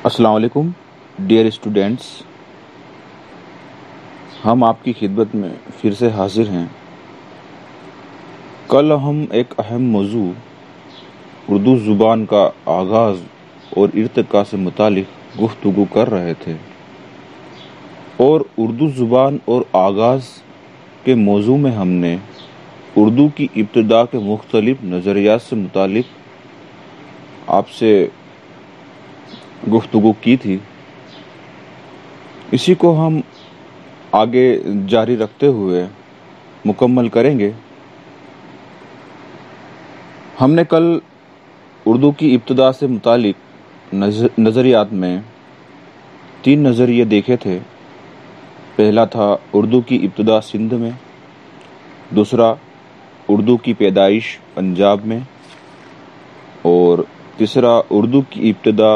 السلام علیکم dear students, ہم آپ کی خدمت میں پھر سے حاضر ہیں۔ کل ہم ایک اہم موضوع اردو زبان کا آغاز اور ارتقاء سے متعلق گفتگو کر رہے تھے، اور اردو زبان اور آغاز کے موضوع میں ہم نے اردو کی ابتدا کے مختلف نظریات سے متعلق آپ سے گفتگو کی تھی۔ اسی کو ہم آگے جاری رکھتے ہوئے مکمل کریں گے۔ ہم نے کل اردو کی ابتدا سے متعلق نظریات میں 3 نظریے دیکھے تھے۔ پہلا تھا اردو کی ابتدا سندھ میں، دوسرا اردو کی پیدائش پنجاب میں، اور تیسرا اردو کی ابتدا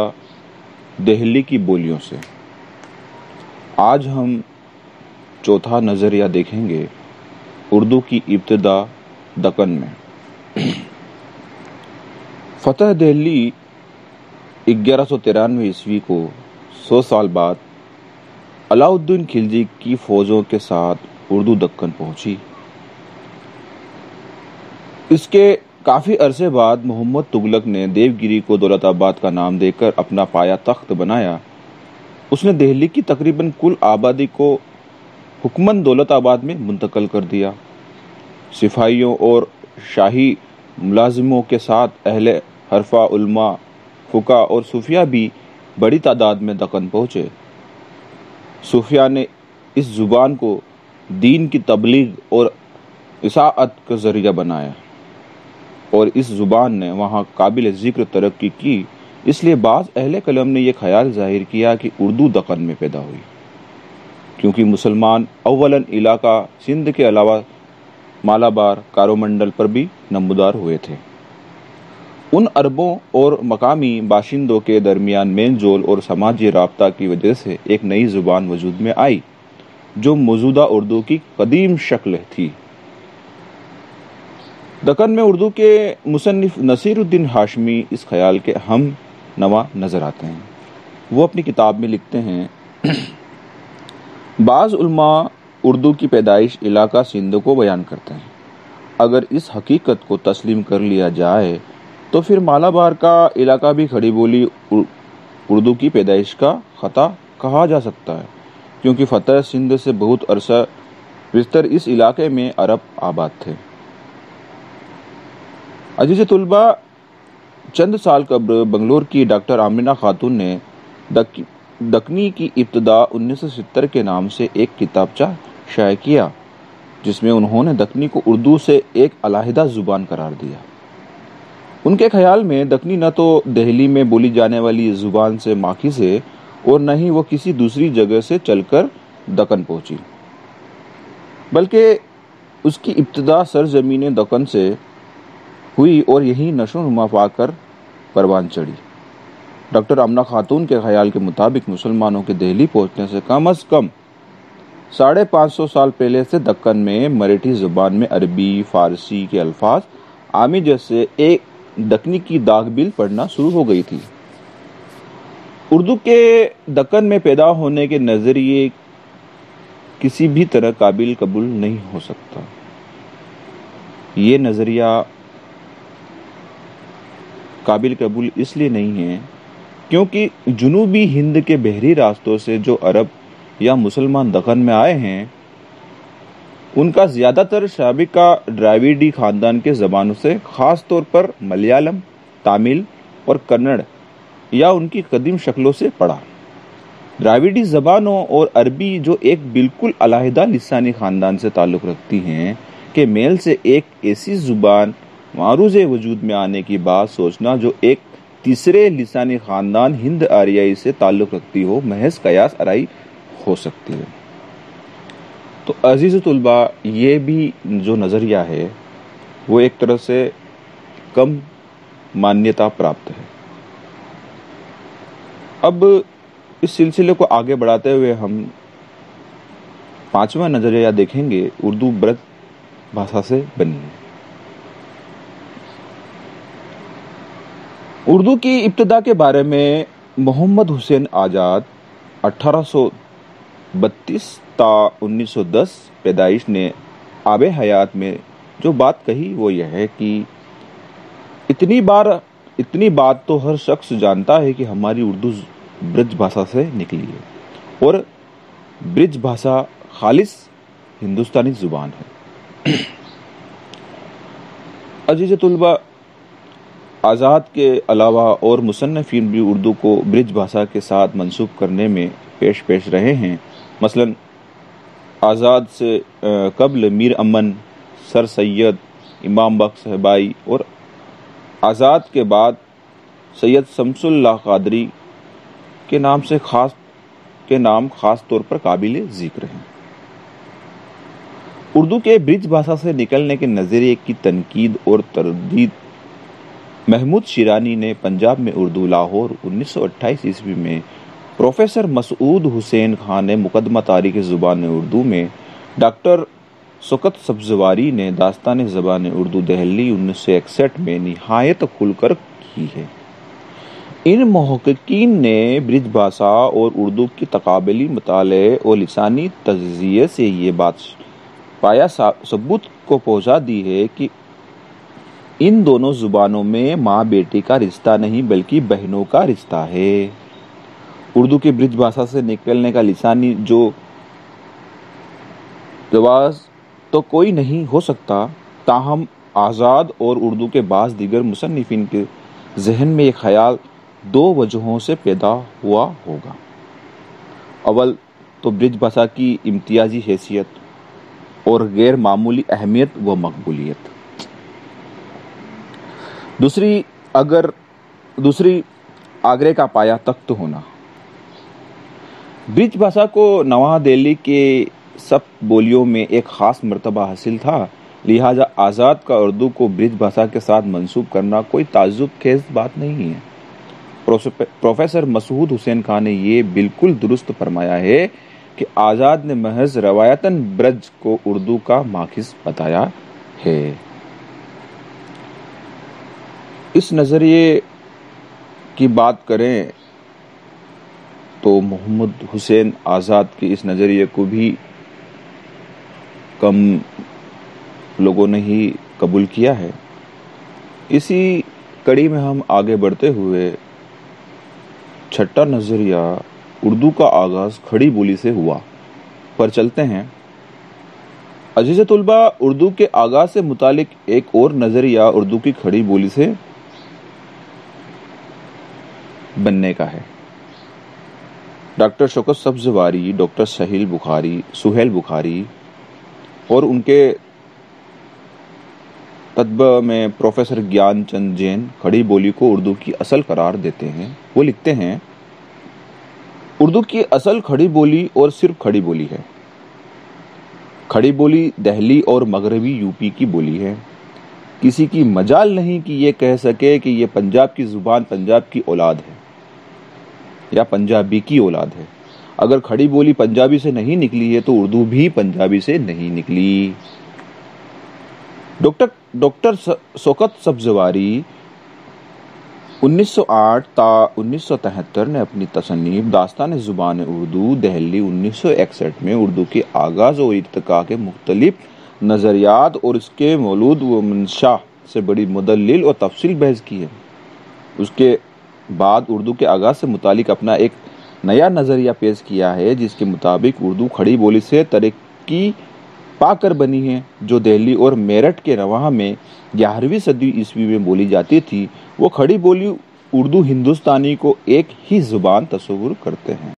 دہلی کی بولیوں سے۔ آج ہم چوتھا نظریہ دیکھیں گے، اردو کی ابتدا دکن میں۔ فتح دہلی 1193 عیسوی کو 100 سال بعد علاء الدین خلجی کی فوجوں کے ساتھ اردو دکن پہنچی۔ اس کے کافی عرصے بعد محمد تغلق نے دیوگری کو دولت آباد کا نام دے کر اپنا پایا تخت بنایا۔ اس نے دہلی کی تقریباً کل آبادی کو حکماً دولت آباد میں منتقل کر دیا۔ سپاہیوں اور شاہی ملازموں کے ساتھ اہل حرفہ، علماء، فقہ اور صوفیاء بھی بڑی تعداد میں دکن پہنچے۔ صوفیاء نے اس زبان کو دین کی تبلیغ اور اشاعت کا ذریعہ بنایا، اور اس زبان نے وہاں قابل ذکر ترقی کی۔ اس لیے بعض اہل قلم نے یہ خیال ظاہر کیا کہ اردو دکن میں پیدا ہوئی، کیونکہ مسلمان اولاً علاقہ سندھ کے علاوہ مالابار، کارومنڈل پر بھی نمودار ہوئے تھے۔ ان عربوں اور مقامی باشندوں کے درمیان میل جول اور سماجی رابطہ کی وجہ سے ایک نئی زبان وجود میں آئی، جو موجودہ اردو کی قدیم شکل تھی۔ دکن میں اردو کے مصنف نصیر الدین ہاشمی اس خیال کے ہم نوا نظر آتے ہیں۔ وہ اپنی کتاب میں لکھتے ہیں، بعض علماء اردو کی پیدائش علاقہ سندھ کو بیان کرتے ہیں۔ اگر اس حقیقت کو تسلیم کر لیا جائے تو پھر مالابار کا علاقہ بھی کھڑی بولی اردو کی پیدائش کا خطہ کہا جا سکتا ہے، کیونکہ فتح سندھ سے بہت عرصہ بیشتر اس علاقے میں عرب آباد تھے۔ عزیز طلبہ، چند سال قبل بنگلور کی ڈاکٹر آمنہ خاتون نے دکنی کی ابتدا 1970 کے نام سے ایک کتابچہ شائع کیا، جس میں انہوں نے دکنی کو اردو سے ایک علیحدہ زبان قرار دیا۔ ان کے خیال میں دکنی نہ تو دہلی میں بولی جانے والی زبان سے ماخوذ ہے، اور نہ ہی وہ کسی دوسری جگہ سے چل کر دکن پہنچی، بلکہ اس کی ابتدا سرزمین دکن سے ہوئی اور یہی نشو و نما پا کر پروان چڑھی۔ ڈاکٹر آمنہ خاتون کے خیال کے مطابق مسلمانوں کے دہلی پہنچنے سے کم از کم 550 سال پہلے سے دکن میں مراٹھی زبان میں عربی، فارسی کے الفاظ آمی جیسے ایک دکنی کی داغ بل پڑنا شروع ہو گئی تھی۔ اردو کے دکن میں پیدا ہونے کے نظریے کسی بھی طرح قابل قبول نہیں ہو سکتا۔ یہ نظریہ قابل قبول اس لیے نہیں ہے کیونکہ جنوبی ہند کے بحری راستوں سے جو عرب یا مسلمان دکن میں آئے ہیں، ان کا زیادہ تر سابقہ ڈراویڈی خاندان کے زبانوں سے، خاص طور پر ملیالم، تامل اور کنڑ یا ان کی قدیم شکلوں سے پڑھا۔ ڈراویڈی زبانوں اور عربی جو ایک بالکل علیحدہ لسانی خاندان سے تعلق رکھتی ہیں کے میل سے ایک ایسی زبان معروض وجود میں آنے کی بات سوچنا جو ایک تیسرے لسانی خاندان ہند آریائی سے تعلق رکھتی ہو، محض قیاس آرائی ہو سکتی ہے۔ تو عزیز طلبہ، یہ بھی جو نظریہ ہے وہ ایک طرح سے کم مانیتا پراپت ہے۔ اب اس سلسلے کو آگے بڑھاتے ہوئے ہم 5واں نظریہ دیکھیں گے، اردو برج بھاشا سے بنی ہے۔ اردو کی ابتدا کے بارے میں محمد حسین آزاد 1832 تا 1910 پیدائش نے آب حیات میں جو بات کہی وہ یہ ہے کہ اتنی بات تو ہر شخص جانتا ہے کہ ہماری اردو برج بھاشا سے نکلی ہے اور برج بھاشا خالص ہندوستانی زبان ہے۔ عزیز طلبہ، آزاد کے علاوہ اور مصنفین بھی اردو کو برج بھاشا کے ساتھ منسوب کرنے میں پیش رہے ہیں۔ مثلا آزاد سے قبل میر امن، سر سید، امام بخش صاحبائی اور آزاد کے بعد سید شمس اللہ قادری کے نام خاص طور پر قابل ذکر ہیں۔ اردو کے برج بھاشا سے نکلنے کے نظریے کی تنقید اور تردید محمود شیرانی نے پنجاب میں اردو، لاہور 1928 عیسوی میں پروفیسر مسعود حسین خان نے مقدمہ تاریخ زبان اردو میں، ڈاکٹر شوکت سبزواری نے داستان زبان اردو، دہلی 1961 میں نہایت کھل کر کی ہے۔ ان محققین نے برج بھاشا اور اردو کی تقابلی مطالعے اور لسانی تجزیے سے یہ بات پایا ثبوت کو پہنچا دی ہے کہ ان دونوں زبانوں میں ماں بیٹی کا رشتہ نہیں بلکہ بہنوں کا رشتہ ہے۔ اردو کے برج بھاشا سے نکلنے کا لسانی جواز تو کوئی نہیں ہو سکتا، تاہم آزاد اور اردو کے بعض دیگر مصنفین کے ذہن میں یہ خیال دو وجہوں سے پیدا ہوا ہوگا۔ اول تو برج بھاشا کی امتیازی حیثیت اور غیر معمولی اہمیت و مقبولیت، دوسری آگرے کا پایا تخت ہونا۔ برج بھاشا کو نواں دہلی کے سب بولیوں میں ایک خاص مرتبہ حاصل تھا، لہٰذا آزاد کا اردو کو برج بھاشا کے ساتھ منسوب کرنا کوئی تعجب خیز بات نہیں ہے۔ پروفیسر مسعود حسین خان نے یہ بالکل درست فرمایا ہے کہ آزاد نے محض روایتاً برج کو اردو کا ماخذ بتایا ہے۔ اس نظریے کی بات کریں تو محمد حسین آزاد کے اس نظریے کو بھی کم لوگوں نے ہی قبول کیا ہے۔ اسی کڑی میں ہم آگے بڑھتے ہوئے چھٹا نظریہ اردو کا آغاز کھڑی بولی سے ہوا پر چلتے ہیں۔ عزیز طلبہ، اردو کے آغاز سے متعلق ایک اور نظریہ اردو کی کھڑی بولی سے بننے کا ہے۔ ڈاکٹر شوکت سبزواری، ڈاکٹر سہیل بخاری اور ان کے تتبع میں پروفیسر گیان چند جین کھڑی بولی کو اردو کی اصل قرار دیتے ہیں۔ وہ لکھتے ہیں، اردو کی اصل کھڑی بولی اور صرف کھڑی بولی ہے۔ کھڑی بولی دہلی اور مغربی یوپی کی بولی ہے۔ کسی کی مجال نہیں کہ یہ کہہ سکے کہ یہ پنجاب کی زبان پنجاب کی اولاد ہے یا پنجابی کی اولاد ہے۔ اگر کھڑی بولی پنجابی سے نہیں نکلی ہے تو اردو بھی پنجابی سے نہیں نکلی۔ ڈاکٹر شوکت سبزواری 1908 تا 1973 نے اپنی تصنیف داستان زبان اردو، دہلی 1961 میں اردو کے آغاز اور ارتقاء کے مختلف نظریات اور اس کے مولود و منشا سے بڑی مدلل اور تفصیل بحث کی ہے۔ اس کے بعد اردو کے آغاز سے متعلق اپنا ایک نیا نظریہ پیش کیا ہے، جس کے مطابق اردو کھڑی بولی سے ترقی پا کر بنی ہے، جو دہلی اور میرٹھ کے رواں میں 11ویں صدی عیسوی میں بولی جاتی تھی۔ وہ کھڑی بولی اردو ہندوستانی کو ایک ہی زبان تصور کرتے ہیں۔